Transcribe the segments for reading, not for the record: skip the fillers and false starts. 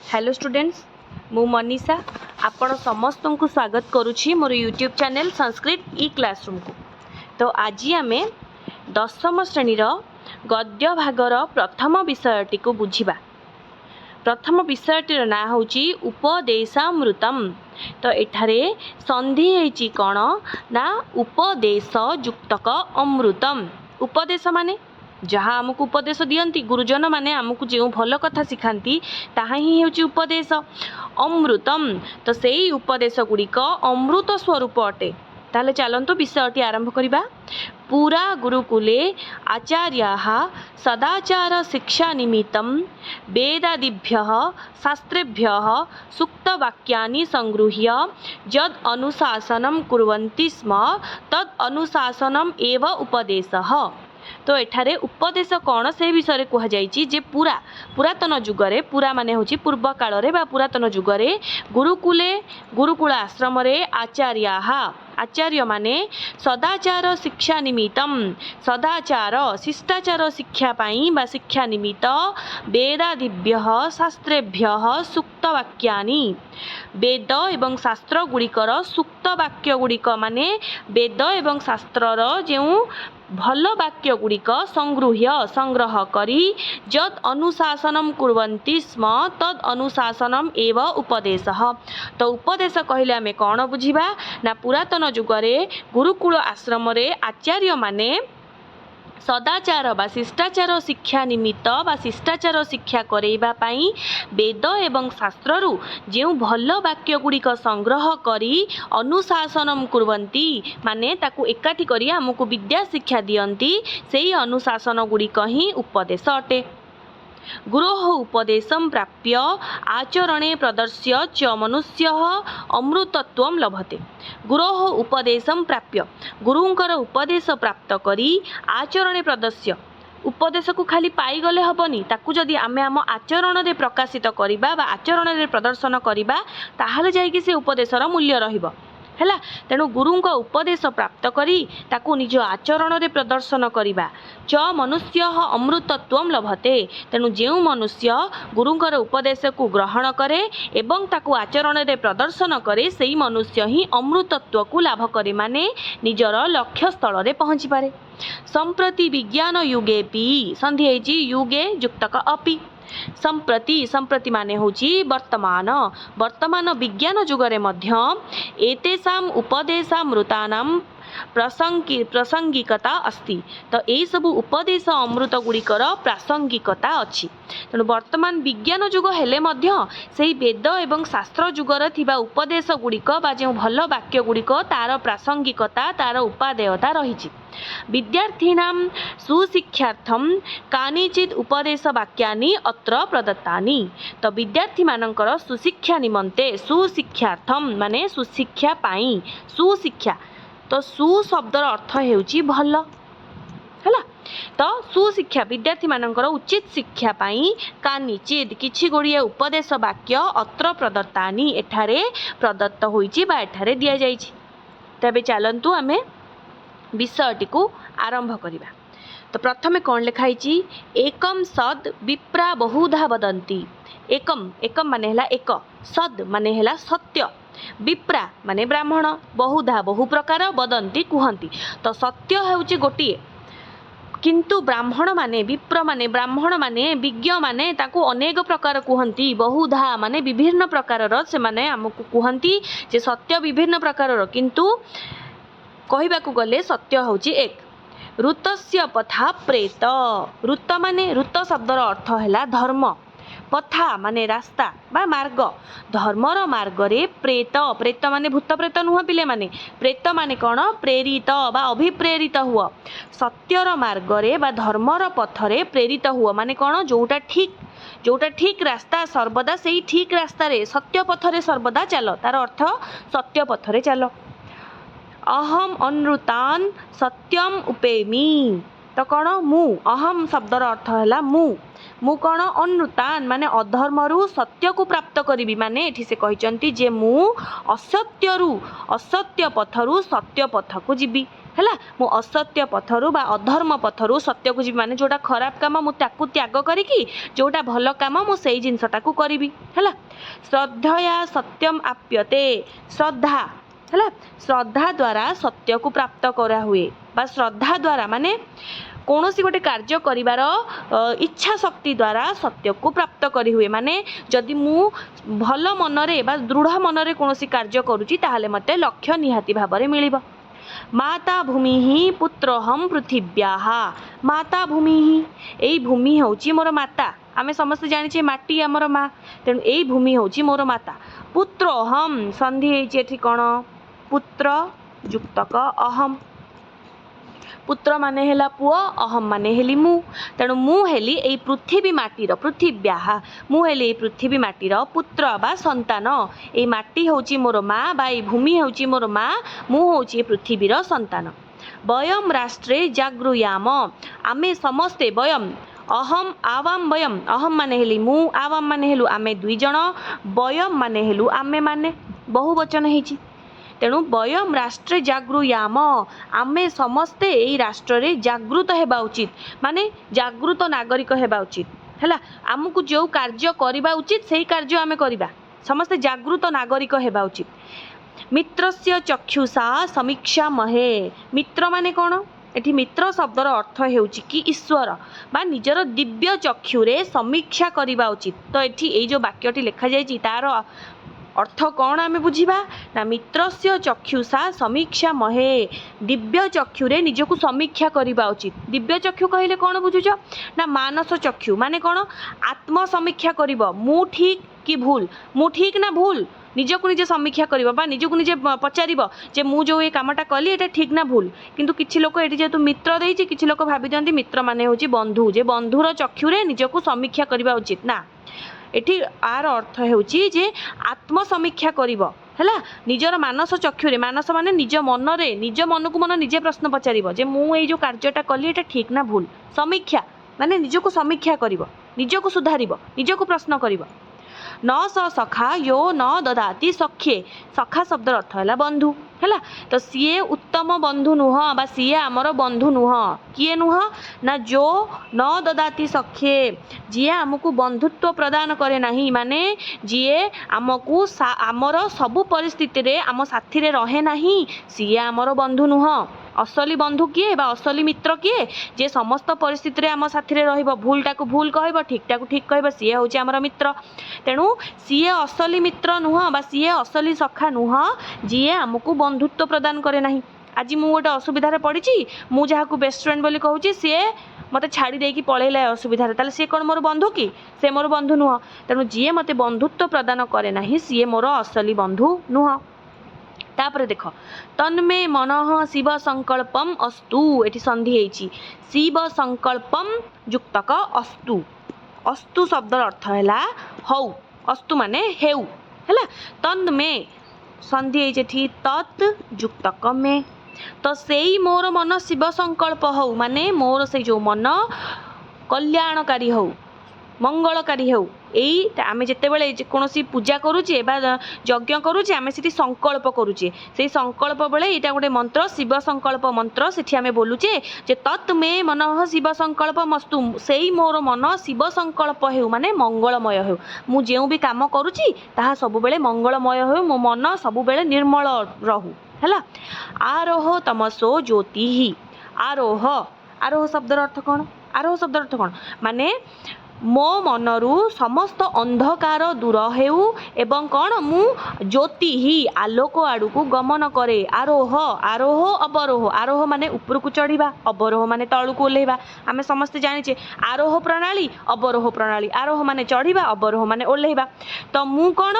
Hello students, मु मनीषा आपण समस्त को स्वागत करुछि मोर यूट्यूब चैनल संस्कृत ई क्लासरूम को। तो आज आम दशम श्रेणीर गद्य भागर प्रथम विषयटी को बुझिबा। प्रथम विषयटीर ना होची उपदेशामृतम। तो एठारे संधि होईची कौन ना उपदेश युक्तक अमृतम। उपदेश माने जहाँ आमको उपदेश दियंती गुरुजन माने आमको जो भल कथा शिखाती ताहा ही होची उपदेश। अमृतम तो सेई उपदेश गुड़िक अमृत स्वरूप अटे। ताले चलंतु विषयटी आरंभ करिबा। पुरा गुरुकुले आचार्याः सदाचार शिक्षा निमित्तं वेदादिभ्यः शास्त्रेभ्यः सूक्तवाक्यानि संगृह्य यद् अनुशासनं कुर्वन्ति स्म तद् अनुशासनम् एव उपदेशः। तो एठारे उपदेश कौन से विषय कह जाइछि जे पुरातन जुगरे पुरा माने होछि पूर्व काल रे बा पुरातन जुगरे गुरुकुल आश्रम रे आचार्य माने सदाचार शिक्षा निमित्तम सदाचार शिष्टाचार शिक्षा पाई बा शिक्षा निमित्त वेदादिभ्यः शास्त्रेभ्यः सूक्तवाक्यानि वेद एवं शास्त्र गुड़िकर सूक्तवाक्य गुड़िक माने वेद एवं शास्त्रर जो भल वाक्य गुड़िक संग्रह करी यद अनुशासनम कुर्वन्ति स्म तद अनुशासनम एव उपदेशः। तो उपदेश कहले आमे कौन बुझिबा ना पुरातन जुगरे गुरुकुल आश्रम रे आचार्य माने सदाचार बा शिष्टाचार शिक्षा निमित्त बा शिष्टाचार शिक्षा करैबा पाई वेद एवं शास्त्ररु जो भल वाक्य गुड़िक संग्रह करी अनुशासनम कुर्वन्ति माने ताकू एकाठी करी आमको विद्या शिक्षा दियंती सेही अनुशासन गुड़िक ही उपदेश अटे। गुरोः उपदेशं प्राप्य आचरणे प्रदर्श्य च मनुष्यः अमृतत्वं लभते। गुरोः उपदेशं प्राप्य गुरुंकर उपदेश प्राप्त करी आचरणे प्रदर्श्य उपदेश को खाली पाईगले हेबनी ताकू जदि आमे आम आचरण रे प्रकाशित करिबा बा आचरण रे प्रदर्शन करिबा ताहाले जाईकि से उपदेशर मूल्य रहिबो हैला। तेणु गुरुंक उपदेश प्राप्त करी ताकू निज आचरण रे प्रदर्शन करिबा च मनुष्य अमृतत्वं लभते। तेणु जो मनुष्य गुरुंकर उपदेश को ग्रहण करे एवं ताकू आचरण रे प्रदर्शन करे सेही मनुष्य ही अमृतत्व को लाभ करे माने निजर लक्ष्य स्थल रे पहुँची पारे। संप्रति विज्ञान युगेपि संधि होइछि युगे युक्तक अपि। संप्रति माने होची वर्तमान विज्ञान जुगरे मध्य एतेषाम उपदेशामृतानाम प्रासंगिकता अस्ति। तो यही सब उपदेश अमृत गुड़िकर प्रासंगिकता अच्छी। तेणु वर्तमान विज्ञान जुग हेले मध्य सेही वेद एवं शास्त्र जुगर थिबा उपदेश गुड़िक बा जो भल वाक्य गुड़िक तार प्रासंगिकता तार उपादेयता रही। विद्यार्थीनां सुशिक्षार्थं कानिचित् उपदेश वाक्यानि अत्र प्रदत्तानि। तो विद्यार्थी मानकर सुशिक्षा निमंते सुशिक्षार्थं माने सुशिक्षा पाई सुशिक्षा तो सु शब्दर अर्थ हेउची भल हैला। तो सुशिक्षा विद्यार्थी मानकर उचित शिक्षा पाई कानिचित किछि गोड़िए उपदेश वाक्य अत्र प्रदत्तानि एठारे प्रदत्त होइछि बा एठारे दिया जाइछि। तबे चलंतु आमे विषयटी को आरंभ करिबा। तो प्रथमे कौन लिखाई एकम सद विप्रा बहुधा वदंती। एकम माने हैला एक सद माने हैला सत्य विप्रा माने ब्राह्मण बहुधा बहु प्रकार वदंती कुहंती। तो सत्य हेउची गोटिए किंतु ब्राह्मण माने विप्र माने ब्राह्मण माने विज्ञ माने ताकू अनेक प्रकार कुहंती। बहुधा माने विभिन्न प्रकारर से माने हमकु कुहंती जे सत्य विभिन्न प्रकारर किंतु कहबाकू गले सत्य होची एक। ऋतस्य पथा प्रेत ऋत माने ऋत शब्दर अर्थ हैला धर्म पथा माने रास्ता बा मार्ग धर्मर मार्ग रे प्रेत माने भूत प्रेत नुह पिले माने प्रेत माने कौन प्रेरित बा अभिप्रेरित हुआ सत्यर मार्ग रे बा धर्मर पथरे प्रेरित हुआ माने कौन जोटा ठीक रास्ता सर्वदा सेही ठीक रास्ता रे सत्य पथरे सर्वदा चलो तार अर्थ सत्य पथरे चलो। अहम अनृतान सत्यम उपेमी। तो कौन मु अहम शब्दर अर्थ है मु कौन अनृतान माने अधर्मरु सत्य को प्राप्त करी माने एठी से कहचंती जे मु असत्य पथरु सत्य पथ को जीवी ହେଲା। ମୁଁ ଅସତ୍ୟ ପଥରୁ ବା ଅଧର୍ମ ପଥରୁ ସତ୍ୟକୁ ଯିବି, ମାନେ ଯେଉଁଟା ଖରାପ କାମ ମୁଁ ତାକୁ ତ୍ୟାଗ କରିକି ଯେଉଁଟା ଭଲ କାମ ମୁଁ ସେଇ ଜିନିଷଟାକୁ କରିବି ହେଲା। ଶ୍ରଦ୍ଧୟା ସତ୍ୟମ ଆପ୍ୟତେ, ଶ୍ରଦ୍ଧା ହେଲା, ଶ୍ରଦ୍ଧା ଦ୍ୱାରା ସତ୍ୟକୁ ପ୍ରାପ୍ତ କରାହୁଏ ବା ଶ୍ରଦ୍ଧା ଦ୍ୱାରା ମାନେ କୌଣସି ଗୋଟେ କାର୍ଯ୍ୟ କରିବାର ଇଚ୍ଛା ଶକ୍ତି ଦ୍ୱାରା ସତ୍ୟକୁ ପ୍ରାପ୍ତ କରିହୁଏ। ମାନେ ଯଦି ମୁଁ ଭଲ ମନରେ ବା ଦୃଢ଼ ମନରେ କୌଣସି କାର୍ଯ୍ୟ କରୁଛି ତାହେଲେ ମୋତେ ଲକ୍ଷ୍ୟ ନିହାତି ଭାବରେ ମିଳିବ। ମାତା ଭୂମି ହିଁ ପୁତ୍ରୋହମ୍ ପୃଥିବ୍ୟାଃ, ମାତା ଭୂମି ହିଁ, ଏଇ ଭୂମି ହେଉଛି ମୋର ମାତା। ଆମେ ସମସ୍ତେ ଜାଣିଛେ ମାଟି ଆମର ମା, ତେଣୁ ଏଇ ଭୂମି ହେଉଛି ମୋର ମାତା। ପୁତ୍ରୋହମ୍ ସନ୍ଧି ହେଇଛି ଏଠି କ'ଣ, ପୁତ୍ର ଯୁକ୍ତକ ଅହମ୍, ପୁତ୍ର ମାନେ ହେଲା ପୁଅ, ଅହମ୍ ମାନେ ହେଲି ମୁଁ, ତେଣୁ ମୁଁ ହେଲି ଏଇ ପୃଥିବୀ ମାଟିର, ପୃଥିବ୍ୟାଃ ମୁଁ ହେଲି ଏଇ ପୃଥିବୀ ମାଟିର ପୁତ୍ର ବା ସନ୍ତାନ। ଏଇ ମାଟି ହେଉଛି ମୋର ମା ବା ଏଇ ଭୂମି ହେଉଛି ମୋର ମା, ମୁଁ ହେଉଛି ଏ ପୃଥିବୀର ସନ୍ତାନ। ବୟମ୍ ରାଷ୍ଟ୍ରେ ଜାଗୃୟାମ, ଆମେ ସମସ୍ତେ, ବୟମ୍ ଅହମ୍ ଆୱାମ୍ ବୟମ୍, ଅହମ୍ ମାନେ ହେଲି ମୁଁ, ଆୱାମ୍ ମାନେ ହେଲୁ ଆମେ ଦୁଇ ଜଣ, ବୟମ୍ ମାନେ ହେଲୁ ଆମେ ମାନେ, ବହୁ ବଚନ ହେଇଛି। ତେଣୁ ବୟମ୍ ରାଷ୍ଟ୍ରେ ଜାଗୃୟାମ, ଆମେ ସମସ୍ତେ ଏଇ ରାଷ୍ଟ୍ରରେ ଜାଗୃତ ହେବା ଉଚିତ, ମାନେ ଜାଗୃତ ନାଗରିକ ହେବା ଉଚିତ ହେଲା। ଆମକୁ ଯେଉଁ କାର୍ଯ୍ୟ କରିବା ଉଚିତ ସେଇ କାର୍ଯ୍ୟ ଆମେ କରିବା, ସମସ୍ତେ ଜାଗୃତ ନାଗରିକ ହେବା ଉଚିତ। ମିତ୍ରସ୍ୟ ଚକ୍ଷୁଷା ସମୀକ୍ଷା ମହେ, ମିତ୍ର ମାନେ କ'ଣ, ଏଠି ମିତ୍ର ଶବ୍ଦର ଅର୍ଥ ହେଉଛି କି ଈଶ୍ୱର ବା ନିଜର ଦିବ୍ୟ ଚକ୍ଷୁରେ ସମୀକ୍ଷା କରିବା ଉଚିତ। ତ ଏଠି ଏଇ ଯେଉଁ ବାକ୍ୟଟି ଲେଖାଯାଇଛି ତାର ଅର୍ଥ କ'ଣ ଆମେ ବୁଝିବା ନା, ମିତ୍ରସ୍ୟ ଚକ୍ଷୁଷା ସମୀକ୍ଷା ମହେ, ଦିବ୍ୟ ଚକ୍ଷୁରେ ନିଜକୁ ସମୀକ୍ଷା କରିବା ଉଚିତ। ଦିବ୍ୟ ଚକ୍ଷୁ କହିଲେ କ'ଣ ବୁଝୁଛ ନା, ମାନସ ଚକ୍ଷୁ ମାନେ କ'ଣ, ଆତ୍ମ ସମୀକ୍ଷା କରିବ, ମୁଁ ଠିକ୍ କି ଭୁଲ, ମୁଁ ଠିକ୍ ନା ଭୁଲ, ନିଜକୁ ନିଜେ ସମୀକ୍ଷା କରିବ ବା ନିଜକୁ ନିଜେ ପଚାରିବ ଯେ ମୁଁ ଯେଉଁ ଏ କାମଟା କଲି ଏଇଟା ଠିକ୍ ନା ଭୁଲ। କିନ୍ତୁ କିଛି ଲୋକ ଏଠି ଯେହେତୁ ମିତ୍ର ଦେଇଛି, କିଛି ଲୋକ ଭାବି ଦିଅନ୍ତି ମିତ୍ର ମାନେ ହେଉଛି ବନ୍ଧୁ, ଯେ ବନ୍ଧୁର ଚକ୍ଷୁରେ ନିଜକୁ ସମୀକ୍ଷା କରିବା ଉଚିତ ନା, ଏଠି ଆର ଅର୍ଥ ହେଉଛି ଯେ ଆତ୍ମ ସମୀକ୍ଷା କରିବ ହେଲା, ନିଜର ମାନସ ଚକ୍ଷୁରେ, ମାନସ ମାନେ ନିଜ ମନରେ, ନିଜ ମନକୁ ମନ ନିଜେ ପ୍ରଶ୍ନ ପଚାରିବ ଯେ ମୁଁ ଏଇ ଯେଉଁ କାର୍ଯ୍ୟଟା କଲି ଏଇଟା ଠିକ୍ ନା ଭୁଲ। ସମୀକ୍ଷା ମାନେ ନିଜକୁ ସମୀକ୍ଷା କରିବ, ନିଜକୁ ସୁଧାରିବ, ନିଜକୁ ପ୍ରଶ୍ନ କରିବ। न स सखा यो न ददाति सख्ये, सखा शब्दर अर्थ है बंधु है। तो सीए उत्तम बंधु नुह बा सीए आमर बंधु नुह, किए नुह ना जो न ददाति सख्ये, जीए आमको बंधुत्व प्रदान करे नहीं, माने जीए आमको आमर सबु परिस्थिति रे आम साथी रे रहे नहीं, सीए आमर बंधु नुह। असली बंधु किए बा असली मित्र किए, जे समस्त परिस्थिति रे आम साथी रे रहिबो, भूलटा को भूल कहब, ठीकटा को ठीक कहब, सीए होची आमर मित्र। तेणु सीए असली मित्र नुह बा सीए असली सखा नुह, जीए आमको बंधुत्व प्रदान करे नहीं। आज मु गोटे असुविधा पड़ी, मु जहाँ बेस्ट फ्रेंड बोली कहूँ, सी मत छाड़ी देकी पलैला असुविधा, ताले सी कौन मोर बंधु कि, से मोर बंधु नुह। तेणु जीए मते बंधुत्व प्रदान करे नहीं, सीए मोर असली बंधु नुह। तापर देख तन्मे मनः शिव संकल्पम अस्तु, एटी संधि है शिव संकल्पम युक्तक अस्तु। अस्तु शब्दर अर्थ है हौ, अस्तु माने हेउ है। तन्मे संधि है तत् युक्तक में, तो सेई मोर मन शिव संकल्प हौ, माने मोर से जो मन कल्याणकारी हौ, मंगलकारी हौ। यही आम जितेबाला जेकोसी पूजा करुचे यज्ञ करुचे आम से संकल्प करुचे, से संकल्प बेले यहाँ गोटे मंत्र शिव संकल्प मंत्र से आम बोलुचे जे तत् मे मन शिव संकल्प मस्तु, से मोर मन शिव संकल्प हो माने मंगलमय हो, मु जो भी काम करुची ताहा सब बेले मंगलमय हो, मो मन सब बेले निर्मल रहू है। आरोह तमसो ज्योति ही, आरोह, आरोह शब्दर अर्थ कौन, आरोह शब्दर अर्थ कौन माने मो मनरु समस्त अंधकार दूर हेउ एवं कौन मु ज्योति ही आलोक आड़ू को गमन करे। आरोह, आरोह अवरोह, आरोह माने ऊपर को चढ़ा, अवरोह माने तलू को ओह्लैवा। आमे समस्ते जानिचे आरोह प्रणाली अवरोह प्रणाली, आरोह माने चढ़ा, अवरोह माने ओह्लैवा। तो मु कौन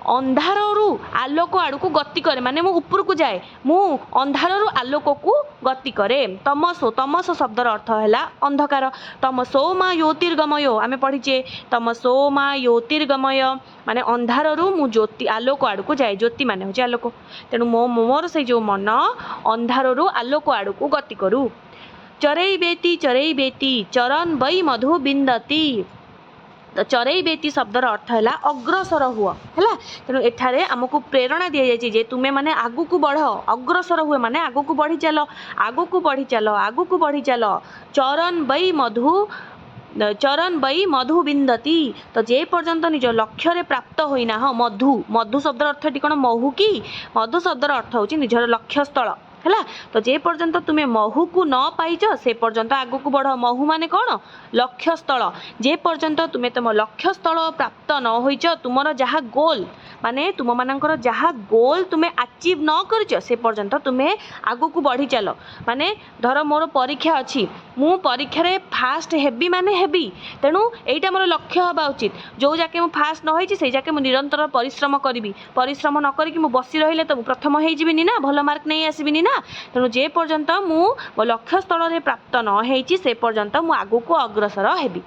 अंधारु आलोक आड़ू को गति करे, माने मु ऊपर को जाए, मु अंधारु आलोक को गति करे। तमसो, तमस शब्दर अर्थ है अंधकार। तमसो मा ज्योतिर्गमय आमे पढ़ीचे, तमसो मा ज्योतिर्गमय माने अंधारु मु ज्योति आलोक आड़ को जाए, ज्योति माने हो आलोक। तेणु मोर से जो मन अंधारु आलोक आड़ को गति करू। चरई बेती चरन वै मधु बिंदती, तो चरैबेति शब्दर अर्थ है अग्रसर हुआ है। तेणु एठारे आमको प्रेरणा दि जाए जे तुमे माने आगु को बढ़, अग्रसर हुए माने आगु को बढ़ी चल, आगु को बढ़ी चल, आगु को बढ़ी चल। चरण वै मधु बिंदती, तो जे पर्यंत निज लक्ष्य प्राप्त होना। हाँ मधु, मधु शब्दर अर्थ कौन महू कि मधु शब्दर अर्थ हूँ निजर लक्ष्य स्थल है। तो जे पर्यंत तुम्हें महू को न पाइच से पर्यंत आगु को बढ़। महू माने कौन लक्ष्य स्थल। जे पर्यंत तुम्हें तुम लक्ष्य स्थल प्राप्त न होइच, तुमर जहाँ गोल माने तुम मानकर जहाँ गोल तुम्हें अचीव न कर से पर्यंत तुम्हें आगु को बढ़ी चल। माने धर मोर परीक्षा अच्छी, मु परीक्षा रे फास्ट हेबी माने हेबी, तेणु एटा मोर लक्ष्य हवा उचित। जो जाके मु फास्ट न होइछि से जाके मु निरंतर परिश्रम करी, परिश्रम न करिकि मु बसी रहिले तो प्रथम हो जीविनी ना, भल मार्क नहीं आसबिनी ना। तेणु जे पर्यंत मु मो लक्ष्य स्थल रे प्राप्त न होइछि से पर्यंत मु आगु को अग्रसर हेबी।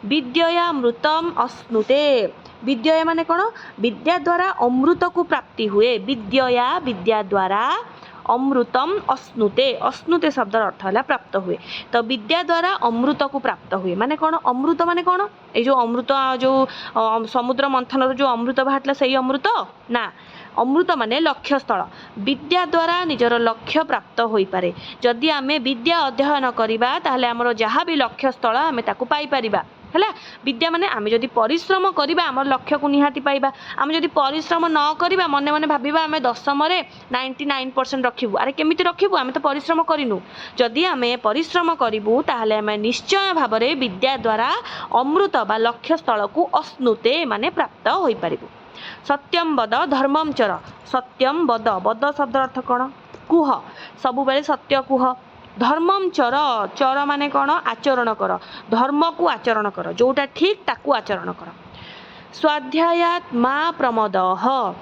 विद्यया अमृतम अश्नुते, विद्या माने कौन विद्या द्वारा अमृत को प्राप्ति हुए। विद्यया विद्या द्वारा अमृतम अश्नुते, अश्नुते शब्द अर्थ है प्राप्त हुए। तो विद्या द्वारा अमृत को प्राप्त हुए माने कौन, अमृत माने कौन ये जो अमृत जो समुद्र मंथन जो अमृत बाहर से अमृत ना, अमृत माने लक्ष्य स्थल। विद्या द्वारा निजर लक्ष्य प्राप्त हो पारे। जदि आमे विद्या अध्ययन करिबा ताहले हमर जहाँ भी लक्ष्य स्थल आमे ताकू पाई परिबा है। विद्या माने आमे जदि परिश्रम करिबा हमर लक्ष्य को निहाती पाइबा। आमे जदि परिश्रम न करिबा मने मने भाबिबा आमे 10 रे 99% रखिबु। अरे केमिति रखिबु, आमे तो परिश्रम करिनु। जदि आमे परिश्रम करिबु ताहले आमे निश्चय भाव रे विद्या द्वारा अमृत बा लक्ष्य स्थल को अश्नुते माने प्राप्त होई पारिबु। सत्यम वद धर्मम चर, सत्यम वद, वद शब्द अर्थ कौन कुह, सबु बेले सत्य कुह। धर्मम चर, चर माने कौन आचरण कर, धर्म को आचरण कर, जोटा ठीक ताकू आचरण कर। स्वाध्यायात मा प्रमदः,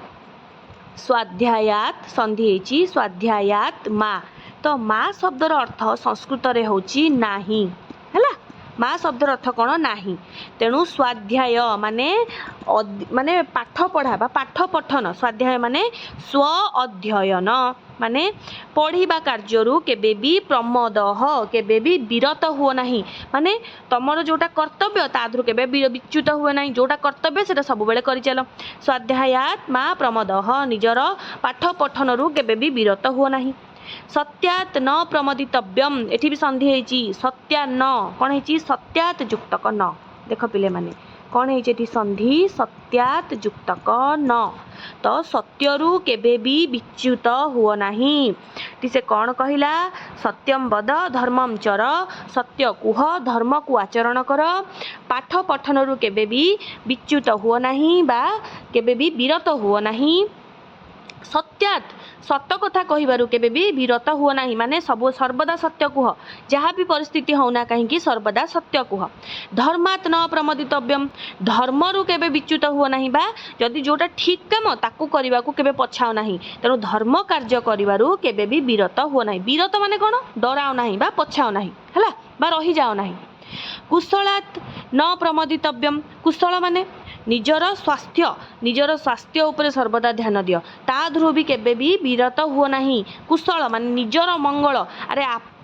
स्वाध्यायात संधि हेची स्वाध्यायात मा, तो मा शब्दर अर्थ संस्कृत रे होची नाही हैला। मा शब्दर अर्थ कौन नाही, तेणु स्वाध्याय माने माने पाठ पढ़ा बा पाठ पठन। स्वाध्याय माने स्व अध्ययन माने पढ़िबा कार्यरू केबे भी प्रमदः केबे भी विरत हुओ नाही। माने तमर जोटा कर्तव्य तादरू केबे विच्युत हुए नाही, जोटा कर्तव्य सेटा सब बेले करि चलो। स्वाध्यायात मा प्रमदः, निजर पाठ पठनरू केबे भी विरत हुओ नाही। सत्यात न प्रमदितव्यम, एठी भी संधि हेची सत्या न, कौन हेची सत्यात जुक्तक न। देख पिले माने कौन हेची एठी संधि सत्यात जुक्तक न, तो सत्यरू केबे भी विच्युत हुओ नाही। से कौन कहिला, सत्यम वद धर्मम चर, सत्य कुह धर्म को आचरण कर, पाठ पठनरू केबे भी विच्युत हुओ नाही बा केबे भी विरत हुओ नाही। सत्यात सत्य कथा कहबारू केबे भी विरत हुओ नाही, माने सब सर्वदा सत्य कुह, जहाँ भी परिस्थिति होना कहीं सर्वदा सत्य कुह। धर्मात न प्रमदितव्यम, धर्मरू केबे विच्युत हुओ नाही बा जदि जोटा ठीक काम ताकू करबाकू केबे पछाओ नाही। तेणु धर्म कार्य करबारू केबे भी विरत हुओ नाही। विरत माने कौन डराओ नाही बा पछाओ नाही हैला बा रही जाओ नाही। कुशलात न प्रमदितव्यम, कुशल माने निजर स्वास्थ्य उपरे सर्वदा ध्यान दियो, ताधरू भी केबे भी विरत हुओ नाही। कुशल माने निजर मंगल,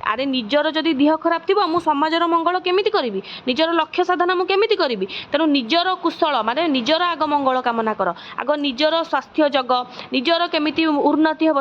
अरे निजर जदि देह खराब थी मु समाजर मंगल केमिति करिवि, निजर लक्ष्य साधन मु केमिति करिवि। तेणु निजर कुशल माने निजर आग मंगल कामना कर, आग निजर स्वास्थ्य जग, निजर केमिति उन्नति हो